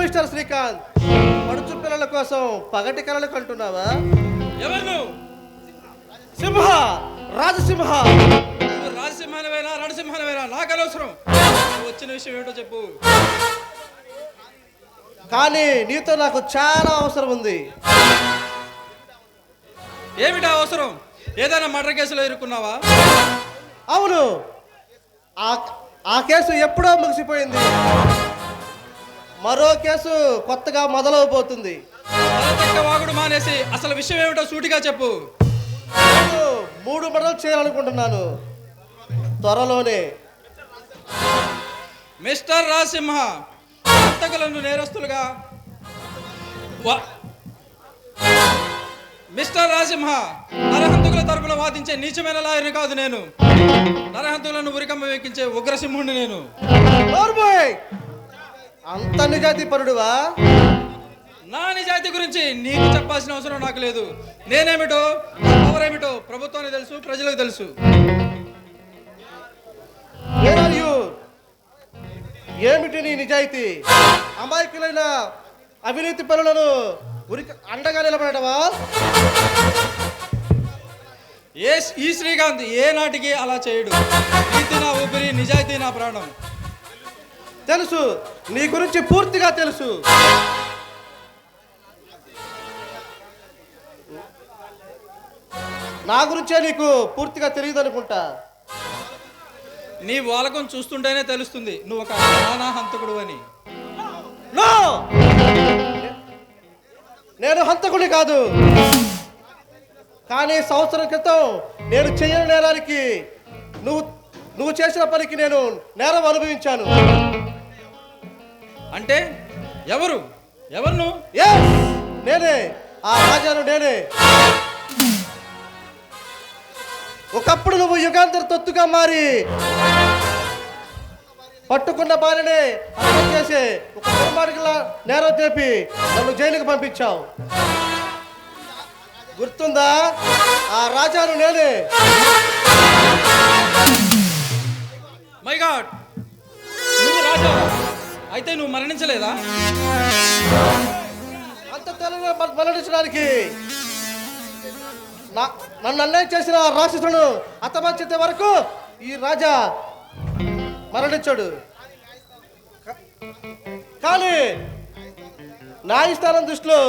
Mister Srikanth, పడుచు పిల్లల కోసం పగటి కలలు కంటున్నావా? ఎవరు? సింహ, రాజసింహ. నువ్వు రాజసింహానవేనా రణసింహానవేనా నాకు అనవసరం. వచ్చిన విషయం ఏమిటో చెప్పు. కానీ నీతో నాకు చాలా అవసరం ఉంది. ఏమిటా అవసరం? ఏదైనా మర్డర్ కేసులో ఇరుక్కున్నావా? అవును, ఆ కేసు ఎప్పుడో ముగిసిపోయింది. మరో కేసు కొత్తగా మొదలవబోతుంది. వాగుడు మానేసి అసలు విషయం ఏమిటో సూటిగా చెప్పు. నేను 3 మర్డర్లు చేయాలనుకుంటున్నాను త్వరలోనే. మిస్టర్ రాజసింహ, హంతకులను నేరస్తులుగా మిస్టర్ రాజసింహ, నరహంతకుల తరపున వాదించే నీచమైన లాయర్ని కాదు నేను. నరహంతకులను ఉరికమ్మ వెక్కించే ఉగ్రసింహుడిని నేను. అంత నిజాయితీ పరుడువా? నా నిజాయితీ గురించి నీకు చెప్పాల్సిన అవసరం నాకు లేదు. నేనేమిటో, ఎవరేమిటో ప్రభుత్వానికి తెలుసు, ప్రజలకు తెలుసు. ఏమిటి నీ నిజాయితీ? అమాయకులైన అవినీతి పనులను అండగా నిలబడటవా? ఈ శ్రీకాంత్ ఏ నాటికి అలా చేయడు. నీతి నా ఊపిరి, నిజాయితీ నా ప్రాణం. తెలుసు, నీ గురించి పూర్తిగా తెలుసు. నా గురించే నీకు పూర్తిగా తెలియదు అనుకుంటా. నీ వాలకం చూస్తుంటేనే తెలుస్తుంది నువ్వు ఒక హంతకుడు అని. నో, నేను హంతకుడి కాదు. కానీ సంవత్సరం క్రితం నేను చేయని నేరానికి నువ్వు చేసిన పనికి నేను నేరం అనుభవించాను. అంటే ఎవరు నువ్వు? నేనే, ఆ రాజాను నేనే. ఒకప్పుడు నువ్వు యుగాంతర్ తొత్తుగా మారి పట్టుకున్న బారినే అర్థం చేసి ఒక దుర్మార్గుల నేరం చేపి నన్ను జైలుకి పంపించావు. గుర్తుందా? ఆ రాజాను నేనే. మై గాడ్, నువ్వు రాజా అయితే నువ్వు మరణించలేదా? అంత తెలుగు మరణించడానికి నన్ను అన్యాయం చేసిన రాక్షసుడు హతమార్చేంత వరకు ఈ రాజా మరణించాడు. కానీ న్యాయస్థానం దృష్టిలో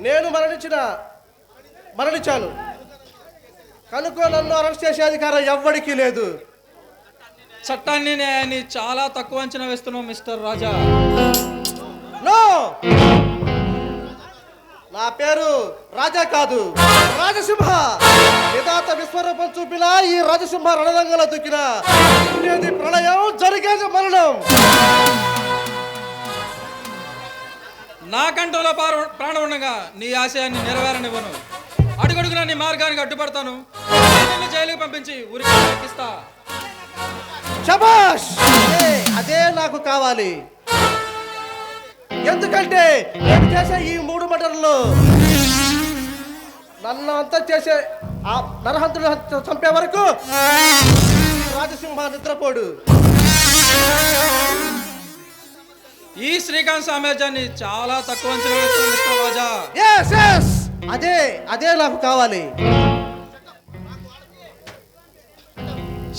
నేను మరణించాను కనుక నన్ను అరెస్ట్ చేసే అధికారం ఎవ్వడికి లేదు. చట్టాన్ని న్యాయాన్ని చాలా తక్కువ అంచనా వేస్తున్నావు మిస్టర్ రాజా. నో, నా పేరు రాజా కాదు, రాజసింహ. నిదాత విశ్వరూపం చూపిన ఈ రాజసింహ రణరంగంలో దూకిన ఉండేది ప్రళయం, జరిగేది మరణం. నా కంఠంలో ప్రాణం ఉండగా నీ ఆశయాన్ని నెరవేరనివ్వను. అడుగడుగునా నీ మార్గానికి అడ్డుపడతాను. నిన్ను జైలుకి పంపించి ఊరికి ఎక్కిస్తా. శభాష్, అదే నాకు కావాలి. ఎందుకంటే నేను చేసే ఈ 3 మర్డర్లు నన్ను అంతా చేసే ఆ నరహంతుడు చంపే వరకు రాజసింహ నిద్రపోడు. ఈ శ్రీకాంత్ సామ్రాజ్యాన్ని చాలా తక్కువ అంచనా వేస్తుంది మిస్టర్ రాజా. అదే నాకు కావాలి.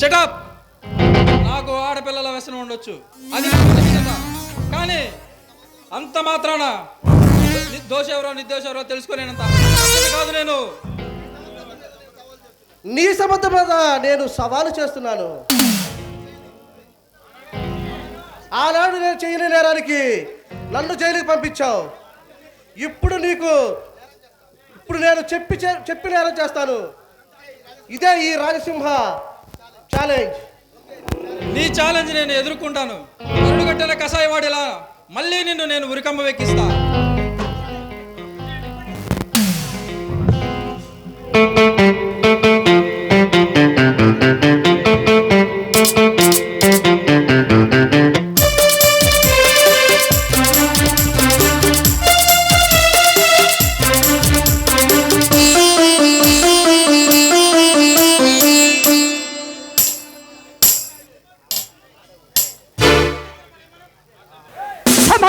షటప్. నాకు ఆడపిల్లల వ్యసనం ఉండొచ్చు, అది కానీ అంత మాత్రాన దోష ఎవరో నిర్దోష ఎవరో తెలుసుకోలేనంత కాదు నేను. నీ సంబంధం మీద నేను సవాలు చేస్తున్నాను. ఆనాడు నేను చేయని నేరానికి నన్ను జైలుకి పంపించావు. ఇప్పుడు నేను చెప్పి నేరం చేస్తాను. ఇదే ఈ రాజసింహ ఛాలెంజ్. నీ ఛాలెంజ్ నేను ఎదుర్కొంటాను. అడుగట్టెల కషాయవాడిలా మళ్ళీ నిన్ను నేను ఉరికమ్మ వెక్కిస్తా.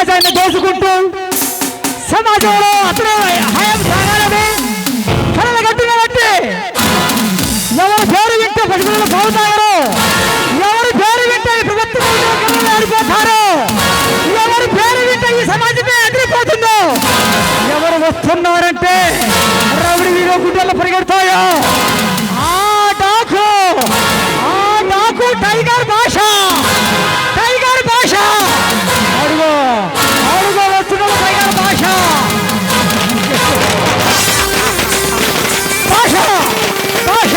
సమాజాన్ని దోచుకుంటూ సమాజంలో అతను హయం సాగాలని కళలు గట్టిగా బట్టి ఎవరి పేరు వింటే పసిపిల్లలు పోతారు, ఎవరి పేరు వింటే ఈ ప్రభుత్వం ఆడిపోతారు, ఎవరి పేరు వింటే ఈ సమాజమే అదిరిపోతుందో, ఎవరు వస్తున్నారంటే రౌడీ వీరో గుడ్డలు పరిగెడతాయో ఆ డాకు టైగర్ భాష, టైగర్ భాష అడుగో అడుగో వస్తున్నాడు టైగర్ భాష భాష భాష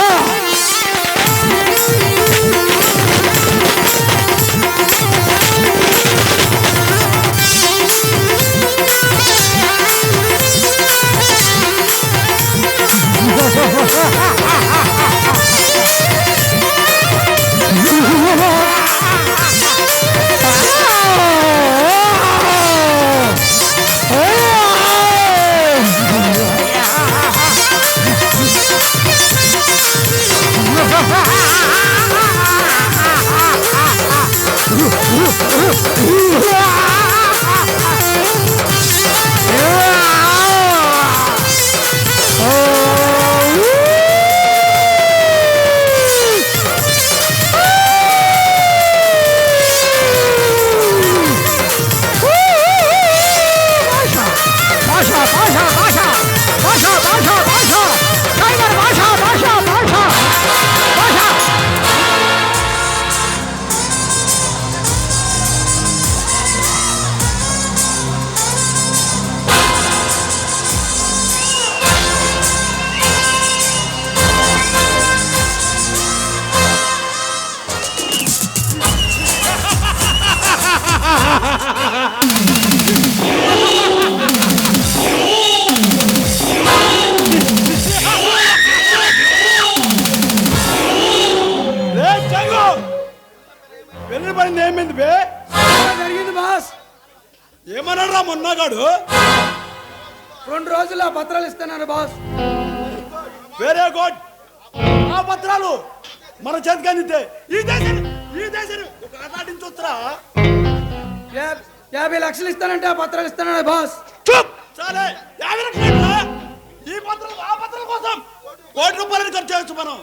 జరిగింది బాస్. ఏమన్నారా మొన్నగాడు? 2 రోజుల్లో పత్రాలు ఇస్తున్నారు బాస్. Very good. ఆ పత్రాలు మన చేతికి అందితే ఈ దేశాన్ని ఒక ఆటాడించొచ్చురా. 50 లక్షలు ఇస్తానంటే ఆ పత్రాలు ఇస్తానన్నా బాస్. చూప్ చాలే. 50 లక్షలు ఏంట్రా? ఈ పత్రాలు ఆ పత్రాల కోసం ₹1 ఖర్చు చేయొచ్చు మనం.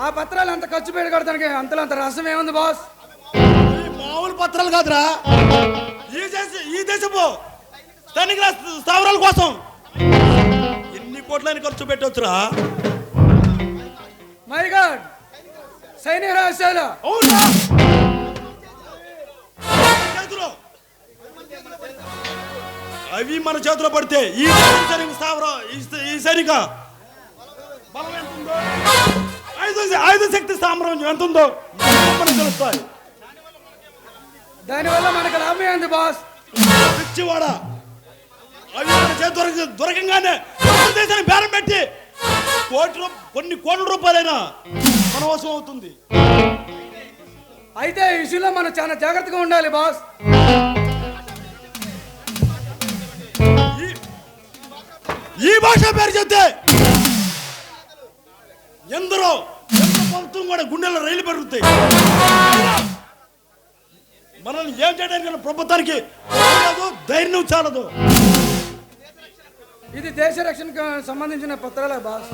ఆ పత్రాలు అంత ఖర్చు పెట్టి కడతానికి అంతలో అంత రసం ఏముంది బాస్? ఈ మామూలు పత్రాలు కాదురా, ఈ దేశపు స్థానిక స్థావరాల కోసం ఎన్ని కోట్లని ఖర్చు పెట్టొచ్చురా. మై గాడ్, సైనిక రహస్యాలు. అవునా? అవి మన చేతిలో పడితే ఈ సైనిక స్థావరం ఈ సైనిక బలం ఎంత ఉందో, ఆయుధ శక్తి సామ్రాజ్యం ఎంత ఉందో మనకు తెలుస్తాయి. దానివల్ల మనకు లాభం ఏంది బాస్? పిచ్చివాడ, అవి మన చేతి దొరకంగానే దేశాన్ని బేరం పెట్టి కొన్ని కోట్ల రూపాయలైనా మన వశం అవుతుంది. అయితే ఈ విషయంలో మనం చాలా జాగ్రత్తగా ఉండాలి బాస్. ఈ భాష పేరు చెప్తే ఎందరో ప్రభుత్వం కూడా గుండెల్లో రైలు పెరుగుతాయి. మనల్ని ఏం చేయడానికి ప్రభుత్వానికి ధైర్యం చాలదు. ఇది దేశ రక్షణకు సంబంధించిన పత్రాలే బాస్.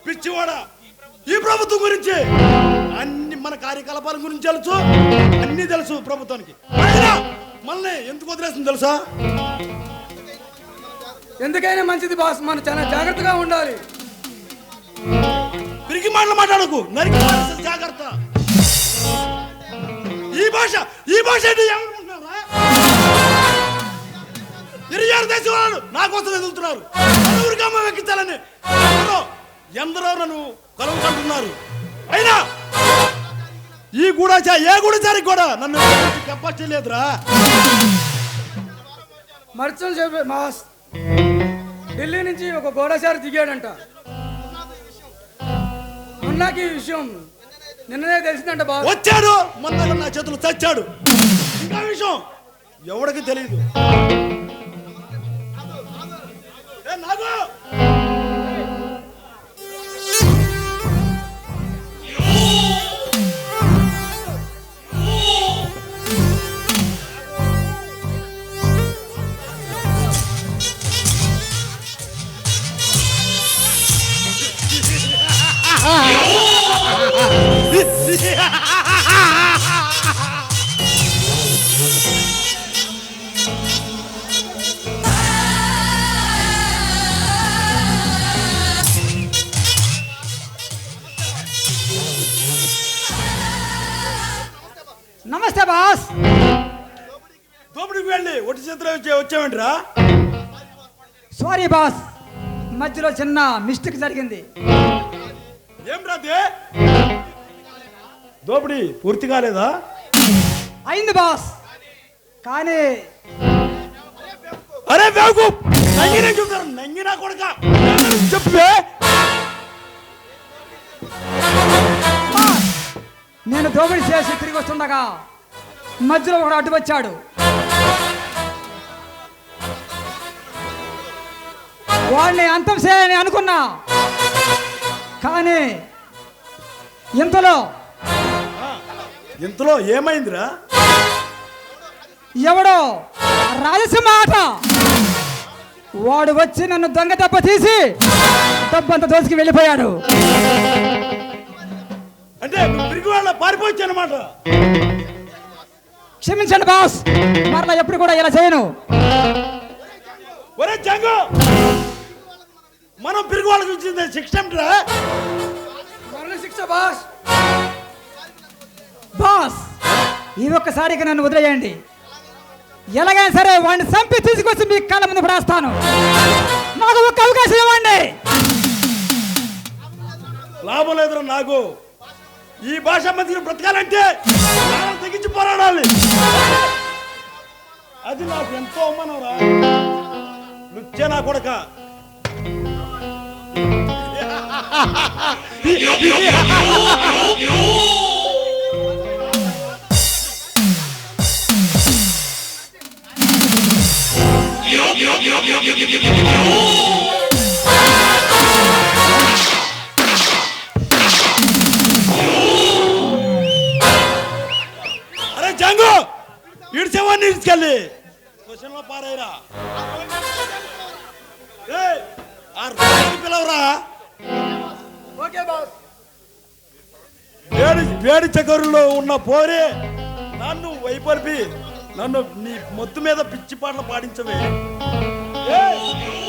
పిచ్చివాడ, ఈ ప్రభుత్వం గురించి అన్ని మన కార్యకలాపాల గురించి తెలుసు, అన్ని తెలుసు ప్రభుత్వానికి. మనల్ని ఎందుకు వదిలేస్తుంది తెలుసా? ఎందుకైనా మంచిది బాస్, మనం చాలా జాగ్రత్తగా ఉండాలి. పిరికి మాటలు మాట్లాడకు, నరికి జాగ్రత్త. ఈ భాష ఏంటి ఏమనుకుంటున్నారా? 26 దేశం వాళ్ళు నా కోసం ఎదుగుతున్నారు. ఊరికి అమ్మ ఎక్కించాలని ఎందరో నన్ను కలుగుకుంటున్నారు. అయినా ఏ గూఢచారికి కూడా నన్ను కెపాసిటీ లేదురా. మర్చలు చెప్పే బాస్, ఢిల్లీ నుంచి ఒక గూఢచారి దిగాడంట. మొన్నకి ఈ విషయం నిన్ననే తెలిసిందంట బాస్. వచ్చాడు, మొన్న నా చేతులు చచ్చాడు. ఇంకా విషయం ఎవడికి తెలియదు. నాగు నమస్తే బాస్. దోపిడికి వెళ్ళి ఒట్టి చేతిలో వచ్చావేంట్రా? సారీ బాస్, మధ్యలో చిన్న మిస్టేక్ జరిగింది. ఏం రాదే? దోపిడి పూర్తి కాలేదా? అయింది బాస్, కానీ అరే బాబు నంగినా చూస్తారు, నంగినా కొడుక చెప్పే. బాస్, నేను దోపిడీ చేసి తిరిగి వస్తుండగా మధ్యలో ఒకడు అడ్డు వచ్చాడు. వాడిని అంతం చేయాలని అనుకున్నా, కానీ ఇంతలో ఏమైందిరా? ఎవడో రాజసింహ ఆట వాడు వచ్చి నన్ను దొంగ దెబ్బ తీసి డబ్బంతా దోసుకు వెళ్ళిపోయాడు. అంటే నువ్వు తిరిగి వాళ్ళ పారిపోవచ్చు అనమాట. క్షమించండి బాస్, మరలా ఎప్పుడు కూడా ఇలా చేయను. ఒరే జంగు, మనం పిరుగు వాళ్ళకి ఇచ్చింది శిక్ష ఏమిట్రా? మరణ శిక్ష బాస్. బాస్, ఈ ఒక్కసారికి నన్ను వదిలేయండి. ఎలాగైనా సరే వాడిని చంపి తీసుకొచ్చి మీ కాళ్ళ ముందు పడేస్తాను. నాకు ఒక్క అవకాశం ఇవ్వండి. లాభం లేదురా నాకు. ఈ భాష మధ్య బ్రతకాలంటే ప్రాణం తెగించి పోరాడాలి. అది నాకు ఎంతో అవమానం రా. నుచ్చే నా కొడక. అరే జంగు, ఈడ్చేవాడిని తీసుకెళ్ళి క్వశ్చన్లో పారాయిరా. ఆ రోజు పిలవరా. Okay boss. వేడి చకరులో ఉన్న పోరే నన్ను వైపర్పి నన్ను నీ మొత్తు మీద పిచ్చి పాటలు పాడించవే.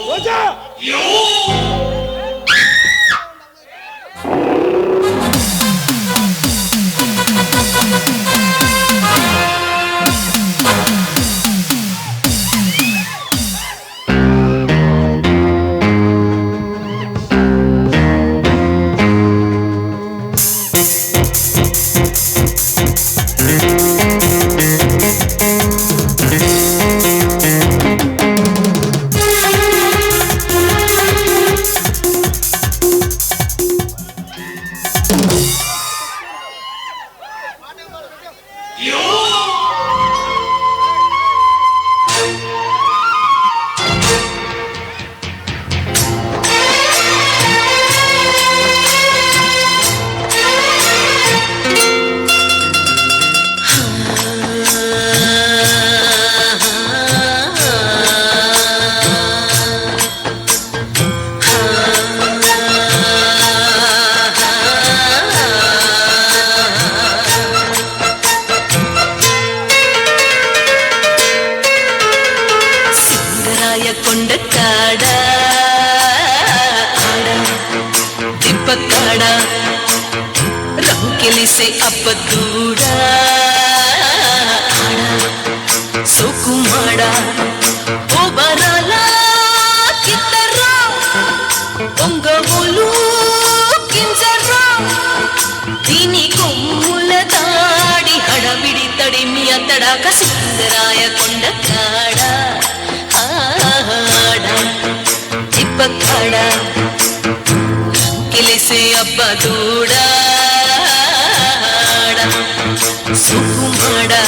రోజా से अपदूड़ा सुकुमाड़ा ओ बराला कितरा ओंगोलू किंजरा दीनी कोमुल दाड़ी हड़बिड़ी तड़ी मिया तड़ाका सुंदराय कोंडकाड़ा आड़ा तिपकाड़ा किले से अपदूड़ा सुकुमाड़ा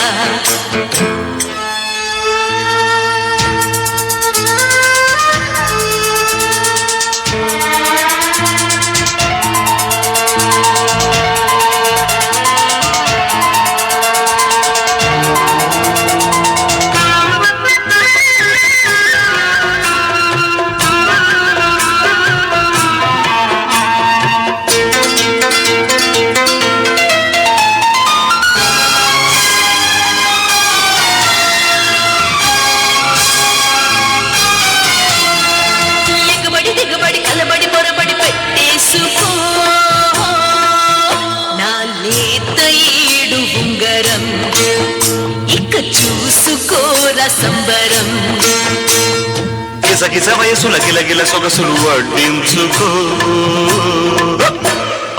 ఉంగ నిబ్బరం ఇక చూసుకోరా సంబరం కిసకిస వయసుల గిలగిల సొగసులు వడ్డించుకో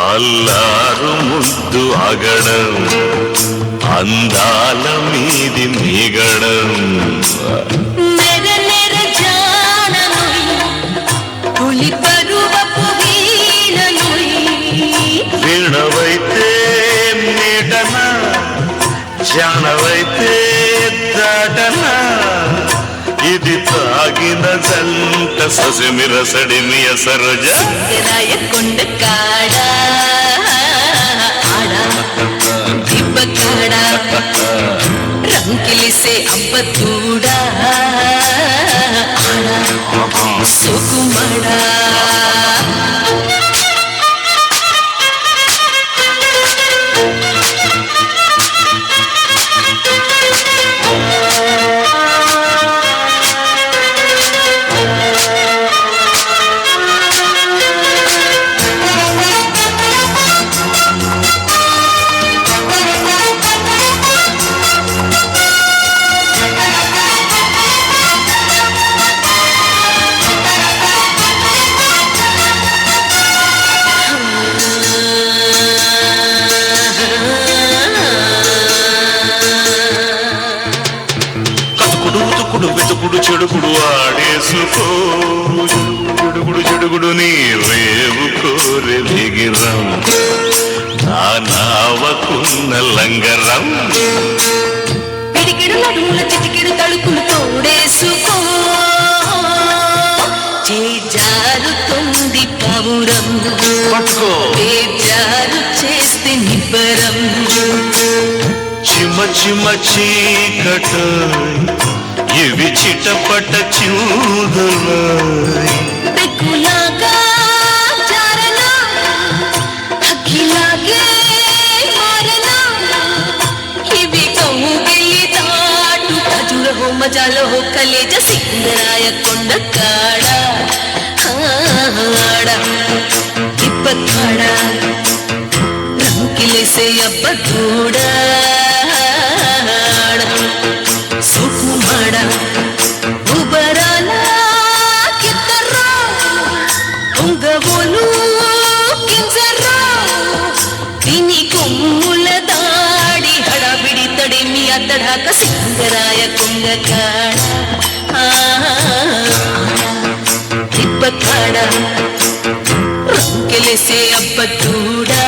అల్లారు ముద్దు అగడం అందాల మీది మిగడం నెర నెర జాననుయ్ పులి పరువపు వీణనుయ్ వీణవైతే నీడన జానవైతే దాటన ఇది తాగిన జంట ససిమిరసడిమియ సరోజ రాయ కొండ కాడా ఆడా దిబ్బ కాడా రంకిలిసే అబ్బ తూడా ఆడా సుకుమడా వెతుకుడు చెడుగుడు ఆడేసుకో చెడుగుడు చెడుగుడు నీ రేవు కోరె దిగిరం నా నావకున్న లంగరం పిడికిడు నడుముల చిటికిడు తలుపులు తోడేసుకో చేజారుతుంది పౌరం పట్టుకో బేజారు చేస్తే నిబ్బరం చిమ చిమ చీకట ఇవి చిటపట చూదలాయ్ పెక్కులాగా జారనా హక్కిలాగే మారనా ఇవి కౌగిలి దాటు ఖజురహో మజాలో కలేజ సింగరాయ కొండ కాడా ఆడా తిప్ప కాడా రంకిలేసే అబ్బ తూడా సుకుమాడ ఉబరాల కిత్తర్రా ఉంగవోలు కింజర్రా తిని కొమ్ముల దాడి హడావిడి తడిమి అద్దడాక సింగరాయ కొంగ కాడ తిప్ప కాడ రంకెలేసే అబ్బ తూడా